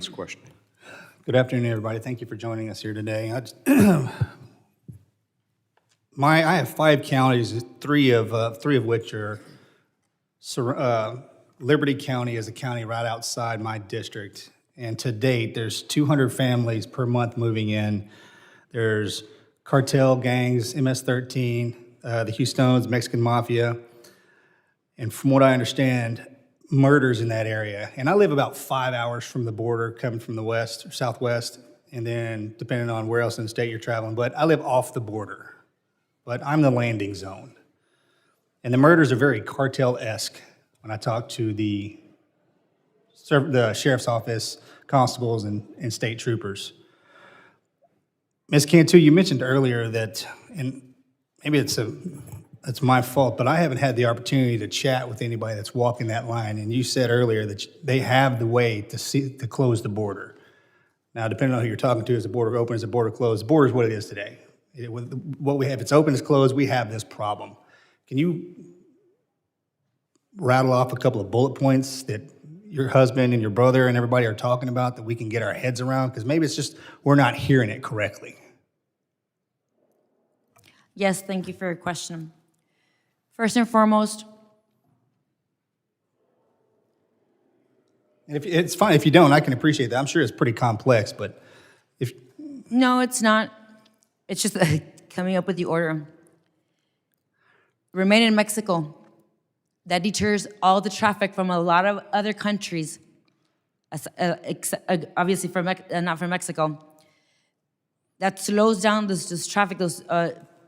Next question. Good afternoon, everybody. Thank you for joining us here today. I have 5 counties, three of which are Liberty County is a county right outside my district. And to date, there's 200 families per month moving in. There's cartel gangs, MS-13, the Houstones, Mexican Mafia, and from what I understand, murders in that area. And I live about 5 hours from the border, coming from the west or southwest, and then depending on where else in the state you're traveling. But I live off the border, but I'm the landing zone. And the murders are very cartel-esque when I talk to the sheriff's office, constables, and state troopers. Ms. Cantu, you mentioned earlier that, and maybe it's my fault, but I haven't had the opportunity to chat with anybody that's walking that line. And you said earlier that they have the way to close the border. Now, depending on who you're talking to, is the border open, is the border closed? The border is what it is today. What we have, if it's open, it's closed, we have this problem. Can you rattle off a couple of bullet points that your husband and your brother and everybody are talking about that we can get our heads around? Because maybe it's just we're not hearing it correctly. Yes, thank you for your question. First and foremost, and if it's fine if you don't, I can appreciate that. I'm sure it's pretty complex, but if no, it's not. It's just coming up with the order. Remain in Mexico. That deters all the traffic from a lot of other countries, obviously not from Mexico. That slows down this traffic, those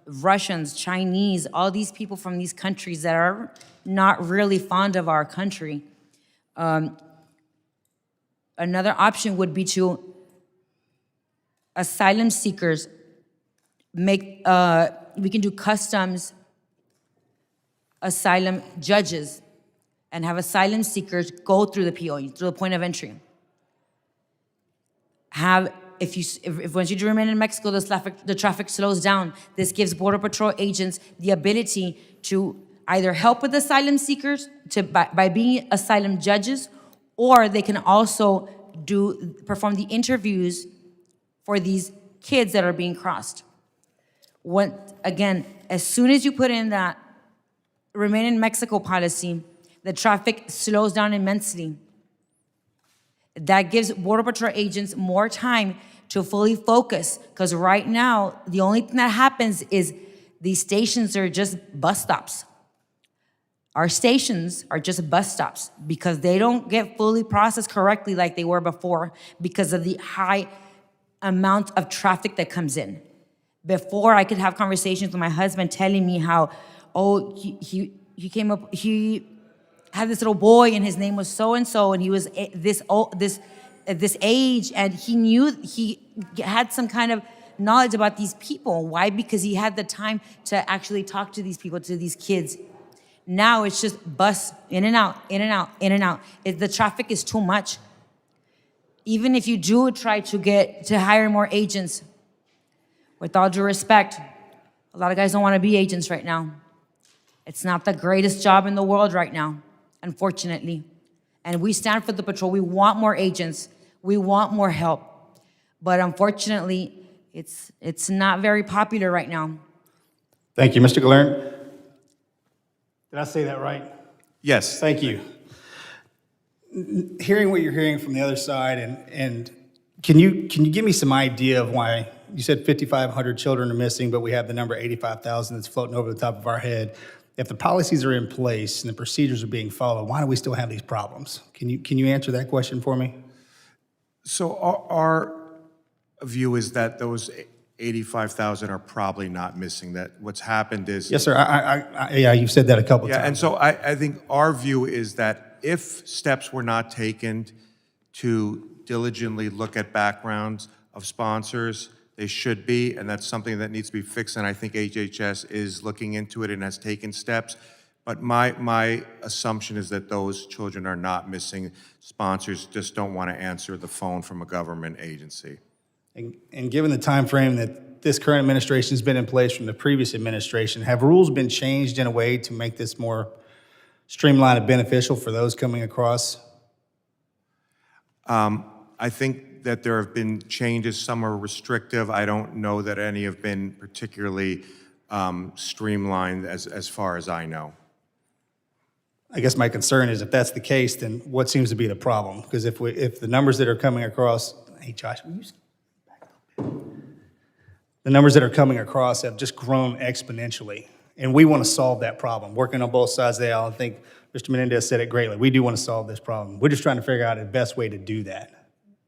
Russians, Chinese, all these people from these countries that are not really fond of our country. Another option would be to asylum seekers we can do customs asylum judges and have asylum seekers go through the PO, through the point of entry. If once you remain in Mexico, the traffic slows down. This gives Border Patrol agents the ability to either help with asylum seekers by being asylum judges, or they can also perform the interviews for these kids that are being crossed. Again, as soon as you put in that remain in Mexico policy, the traffic slows down immensely. That gives Border Patrol agents more time to fully focus, because right now, the only thing that happens is these stations are just bus stops. Our stations are just bus stops because they don't get fully processed correctly like they were before because of the high amount of traffic that comes in. Before, I could have conversations with my husband telling me how, he had this little boy and his name was so-and-so and he was this age, and he had some kind of knowledge about these people. Why? Because he had the time to actually talk to these people, to these kids. Now it's just bus in and out, in and out, in and out. The traffic is too much. Even if you do try to hire more agents, with all due respect, a lot of guys don't want to be agents right now. It's not the greatest job in the world right now, unfortunately. And we stand for the patrol. We want more agents. We want more help. But unfortunately, it's not very popular right now. Thank you, Mr. Galern. Did I say that right? Yes. Thank you. Hearing what you're hearing from the other side, and can you give me some idea of why you said 5,500 children are missing, but we have the number 85,000 that's floating over the top of our head? If the policies are in place and the procedures are being followed, why do we still have these problems? Can you answer that question for me? So our view is that those 85,000 are probably not missing. That what's happened is... Yes, sir. Yeah, you've said that a couple of times. And so I think our view is that if steps were not taken to diligently look at backgrounds of sponsors, they should be, and that's something that needs to be fixed, and I think HHS is looking into it and has taken steps. But my assumption is that those children are not missing. Sponsors just don't want to answer the phone from a government agency. And given the time frame that this current administration has been in place from the previous administration, have rules been changed in a way to make this more streamlined and beneficial for those coming across? I think that there have been changes. Some are restrictive. I don't know that any have been particularly streamlined as far as I know. I guess my concern is if that's the case, then what seems to be the problem? Because if the numbers that are coming across, hey Josh, will you back up? The numbers that are coming across have just grown exponentially, and we want to solve that problem. Working on both sides of the aisle, I think Mr. Menendez said it greatly. We do want to solve this problem. We're just trying to figure out the best way to do that.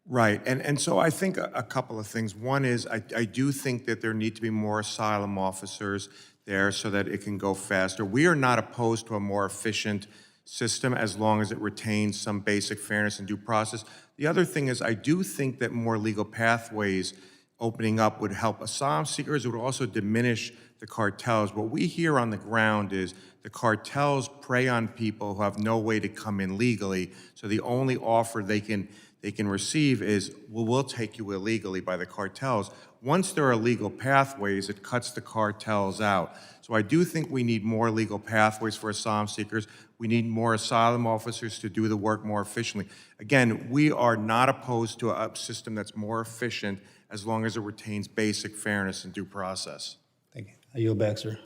Right, and so I think a couple of things. One is I do think that there need to be more asylum officers there so that it can go faster. We are not opposed to a more efficient system as long as it retains some basic fairness and due process. The other thing is I do think that more legal pathways opening up would help asylum seekers. It would also diminish the cartels. What we hear on the ground is the cartels prey on people who have no way to come in legally, so the only offer they can receive is, well, we'll take you illegally by the cartels. Once there are legal pathways, it cuts the cartels out. So I do think we need more legal pathways for asylum seekers. We need more asylum officers to do the work more efficiently. Again, we are not opposed to a system that's more efficient as long as it retains basic fairness and due process. Thank you. I yield back, sir.